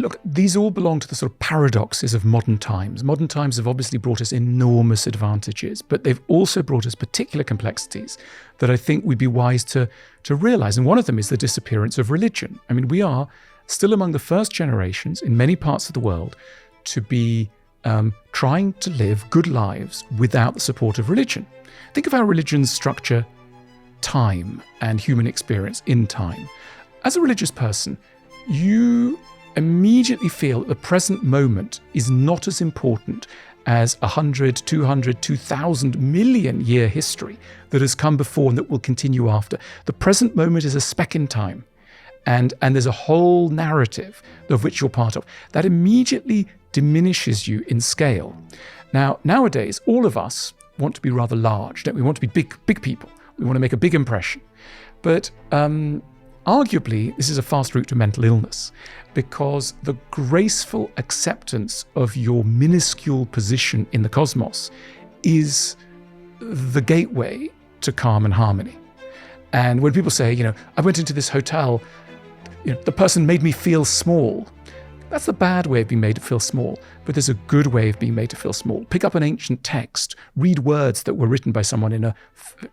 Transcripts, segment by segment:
Look, these all belong to the sort of paradoxes of modern times. Modern times have obviously brought us enormous advantages, but they've also brought us particular complexities that I think we'd be wise to realize. And one of them is the disappearance of religion. I mean, we are still among the first generations in many parts of the world to be trying to live good lives without the support of religion. Think of how religions structure time and human experience in time. As a religious person, you immediately feel that the present moment is not as important as 100, 200, 2,000 million year history that has come before and that will continue after. The present moment is a speck in time, and there's a whole narrative of which you're part of. That immediately diminishes you in scale. Now, nowadays, all of us want to be rather large, don't we? We want to be big people. We want to make a big impression. But arguably, this is a fast route to mental illness, because the graceful acceptance of your minuscule position in the cosmos is the gateway to calm and harmony. And when people say, I went into this hotel, the person made me feel small. That's the bad way of being made to feel small, but there's a good way of being made to feel small. Pick up an ancient text, read words that were written by someone in a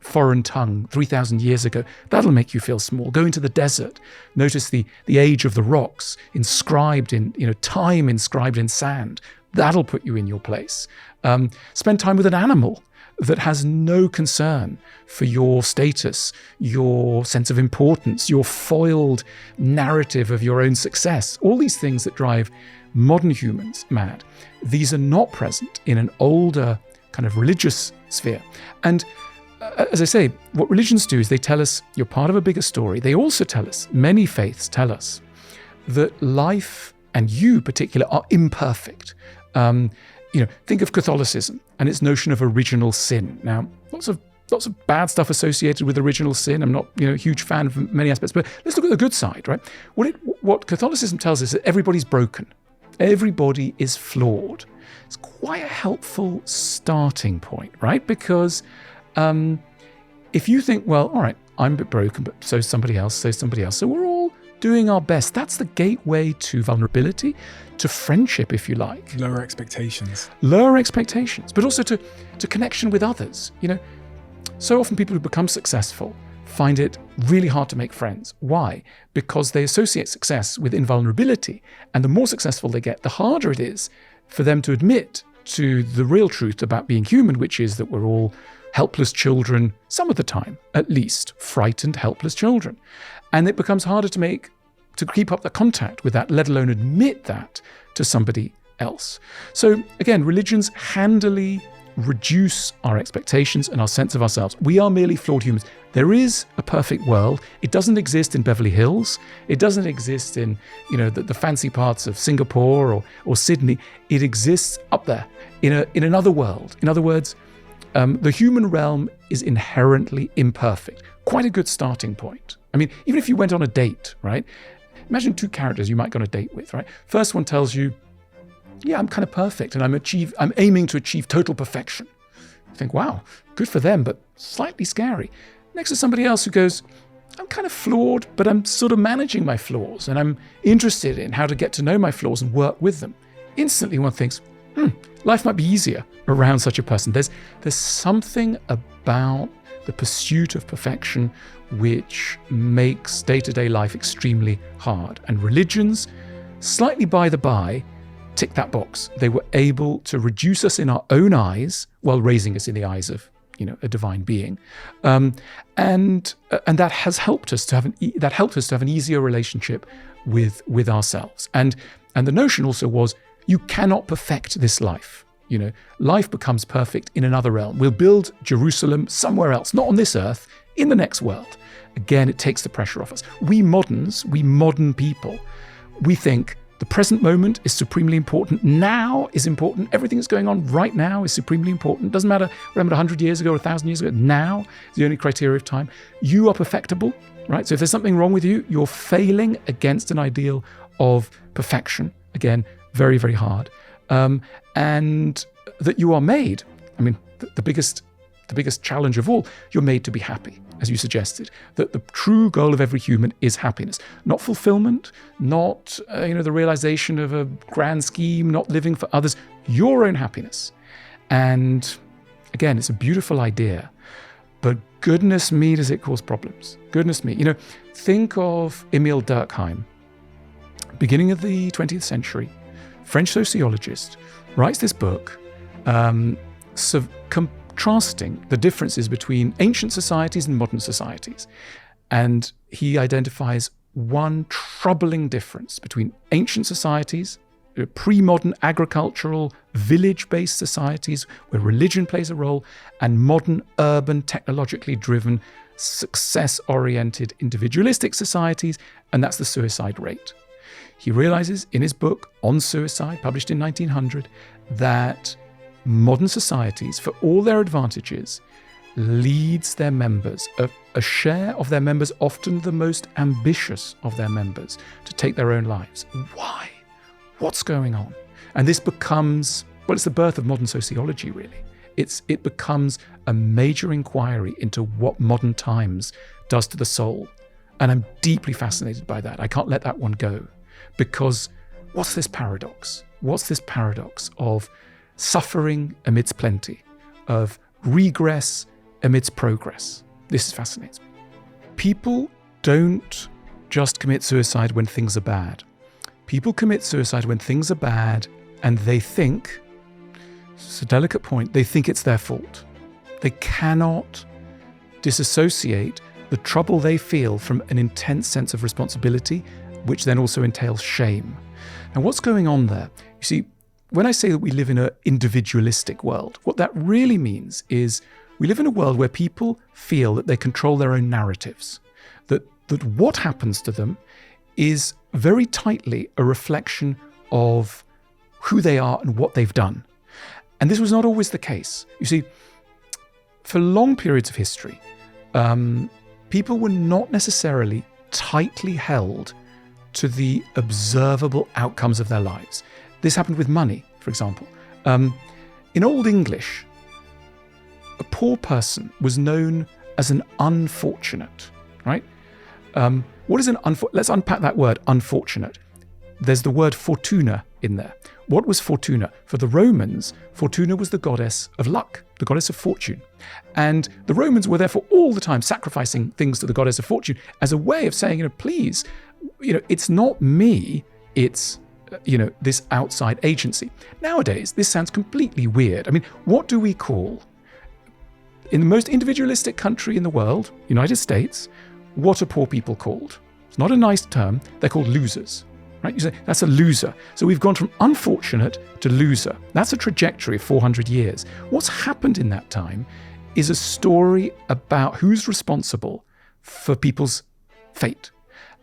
foreign tongue 3,000 years ago. That'll make you feel small. Go into the desert, notice the age of the rocks inscribed in, time inscribed in sand. That'll put you in your place. Spend time with an animal that has no concern for your status, your sense of importance, your foiled narrative of your own success. All these things that drive modern humans mad. These are not present in an older kind of religious sphere. And as I say, what religions do is they tell us you're part of a bigger story. They also tell us, many faiths tell us, that life and you particular are imperfect. Think of Catholicism and its notion of original sin. Now, lots of bad stuff associated with original sin. I'm not, a huge fan of many aspects, but let's look at the good side, right? What Catholicism tells us is that everybody's broken. Everybody is flawed. It's quite a helpful starting point, right? Because if you think, well, all right, I'm a bit broken, but so's somebody else, so we're all doing our best. That's the gateway to vulnerability, to friendship, if you like. Lower expectations, but also to connection with others. So often people who become successful find it really hard to make friends. Why? Because they associate success with invulnerability. And the more successful they get, the harder it is for them to admit to the real truth about being human, which is that we're all helpless children, some of the time, at least, frightened, helpless children. And it becomes harder to keep up the contact with that, let alone admit that to somebody else. So again, religions handily reduce our expectations and our sense of ourselves. We are merely flawed humans. There is a perfect world. It doesn't exist in Beverly Hills. It doesn't exist in, the fancy parts of Singapore or Sydney. It exists up there in another world. In other words, the human realm is inherently imperfect. Quite a good starting point. I mean, even if you went on a date, right? Imagine two characters you might go on a date with, right? First one tells you, yeah, I'm kind of perfect and I'm aiming to achieve total perfection. You think, wow, good for them, but slightly scary. Next to somebody else who goes, I'm kind of flawed, but I'm sort of managing my flaws and I'm interested in how to get to know my flaws and work with them. Instantly one thinks, life might be easier around such a person. There's something about the pursuit of perfection which makes day-to-day life extremely hard. And religions, slightly by the by, tick that box. They were able to reduce us in our own eyes while raising us in the eyes of, a divine being, and that has helped us to have an easier relationship with ourselves. And the notion also was, you cannot perfect this life. Life becomes perfect in another realm. We'll build Jerusalem somewhere else, not on this earth, in the next world. Again, it takes the pressure off us. We modern people, we think the present moment is supremely important. Now is important. Everything that's going on right now is supremely important. Doesn't matter whether 100 years ago or 1,000 years ago. Now is the only criteria of time. You are perfectible, right? So if there's something wrong with you, you're failing against an ideal of perfection. Again, very, very hard. And that you are made, the biggest challenge of all, you're made to be happy. as you suggested, that the true goal of every human is happiness, not fulfillment, not the realization of a grand scheme, not living for others, your own happiness. And again, it's a beautiful idea, but goodness me, does it cause problems? Goodness me. Think of Emile Durkheim, beginning of the 20th century, French sociologist, writes this book contrasting the differences between ancient societies and modern societies. And he identifies one troubling difference between ancient societies, pre-modern agricultural, village-based societies where religion plays a role, and modern, urban, technologically driven, success-oriented, individualistic societies, and that's the suicide rate. He realizes in his book on suicide, published in 1900, that modern societies, for all their advantages, leads their members, a share of their members, often the most ambitious of their members, to take their own lives. Why? What's going on? And this becomes, it's the birth of modern sociology, really. It becomes a major inquiry into what modern times does to the soul. And I'm deeply fascinated by that. I can't let that one go. Because what's this paradox? What's this paradox of suffering amidst plenty, of regress amidst progress? This fascinates me. People don't just commit suicide when things are bad. People commit suicide when things are bad and they think, it's a delicate point, they think it's their fault. They cannot disassociate the trouble they feel from an intense sense of responsibility, which then also entails shame. Now, what's going on there? You see, when I say that we live in an individualistic world, what that really means is we live in a world where people feel that they control their own narratives, that what happens to them is very tightly a reflection of who they are and what they've done. And this was not always the case. You see, for long periods of history, people were not necessarily tightly held to the observable outcomes of their lives. This happened with money, for example. In Old English, a poor person was known as an unfortunate, right? What is an unfortunate? Let's unpack that word, unfortunate. There's the word fortuna in there. What was Fortuna? For the Romans, Fortuna was the goddess of luck, the goddess of fortune. And the Romans were therefore all the time sacrificing things to the goddess of fortune as a way of saying, please, it's not me, it's, this outside agency. Nowadays, this sounds completely weird. I mean, what do we call, in the most individualistic country in the world, United States, what are poor people called? It's not a nice term. They're called losers, right? You say, that's a loser. So we've gone from unfortunate to loser. That's a trajectory of 400 years. What's happened in that time is a story about who's responsible for people's fate.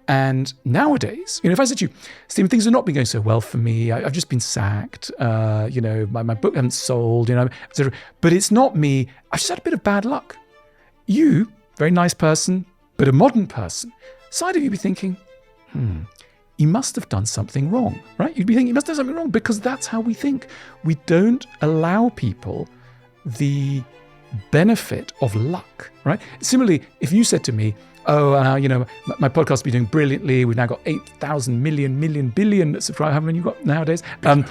And nowadays, if I said to you, Stephen, things have not been going so well for me. I've just been sacked. My book hasn't sold, etc. But it's not me. I've just had a bit of bad luck. You, very nice person, but a modern person, side of you be thinking, he must have done something wrong, right? You'd be thinking he must have done something wrong because that's how we think. We don't allow people the benefit of luck, right? Similarly, if you said to me, my podcast has been doing brilliantly. We've now got 8,000 million billion subscribers. How many you got nowadays? And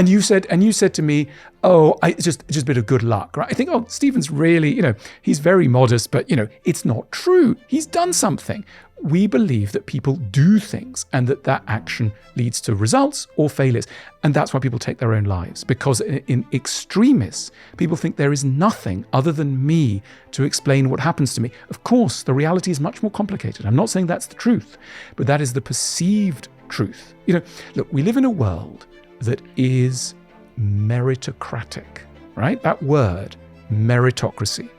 you said to me, it's just a bit of good luck, right? I think, Stephen's really, he's very modest, but it's not true. He's done something. We believe that people do things and that action leads to results or failures. And that's why people take their own lives, because in extremis, people think there is nothing other than me to explain what happens to me. Of course, the reality is much more complicated. I'm not saying that's the truth, but that is the perceived truth. Look, we live in a world that is meritocratic, right? That word, meritocracy,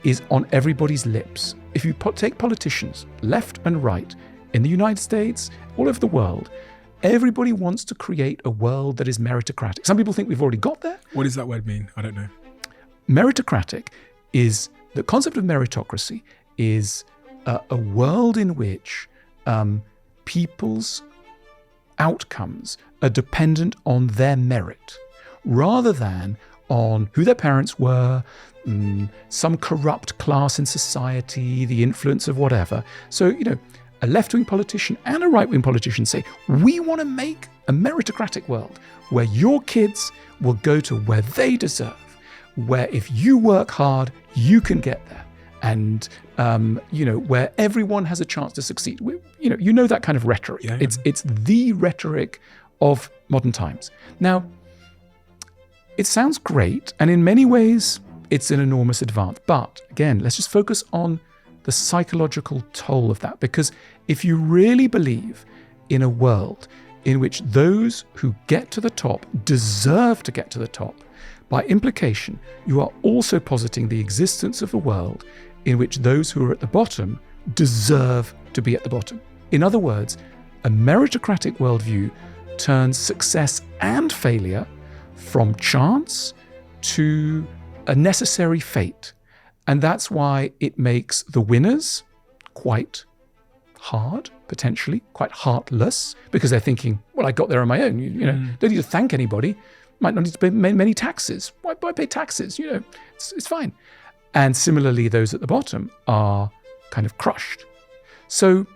is on everybody's lips. If you take politicians, left and right, in the United States, all over the world, everybody wants to create a world that is meritocratic. Some people think we've already got there. What does that word mean? I don't know. Meritocratic is, the concept of meritocracy is a world in which people's outcomes are dependent on their merit rather than on who their parents were, some corrupt class in society, the influence of whatever. So, a left-wing politician and a right-wing politician say, we want to make a meritocratic world where your kids will go to where they deserve, where if you work hard, you can get there. And, where everyone has a chance to succeed. You know that kind of rhetoric. Yeah. It's the rhetoric of modern times. Now, it sounds great, and in many ways, it's an enormous advance. But again, let's just focus on the psychological toll of that. Because if you really believe in a world in which those who get to the top deserve to get to the top, by implication, you are also positing the existence of a world in which those who are at the bottom deserve to be at the bottom. In other words, a meritocratic worldview turns success and failure from chance to a necessary fate. And that's why it makes the winners quite hard, potentially, quite heartless, because they're thinking, well, I got there on my own. Don't need to thank anybody. Might not need to pay many taxes. Why pay taxes? It's fine. And similarly, those at the bottom are kind of crushed. So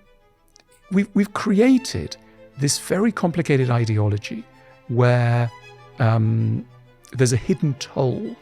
we've created this very complicated ideology where there's a hidden toll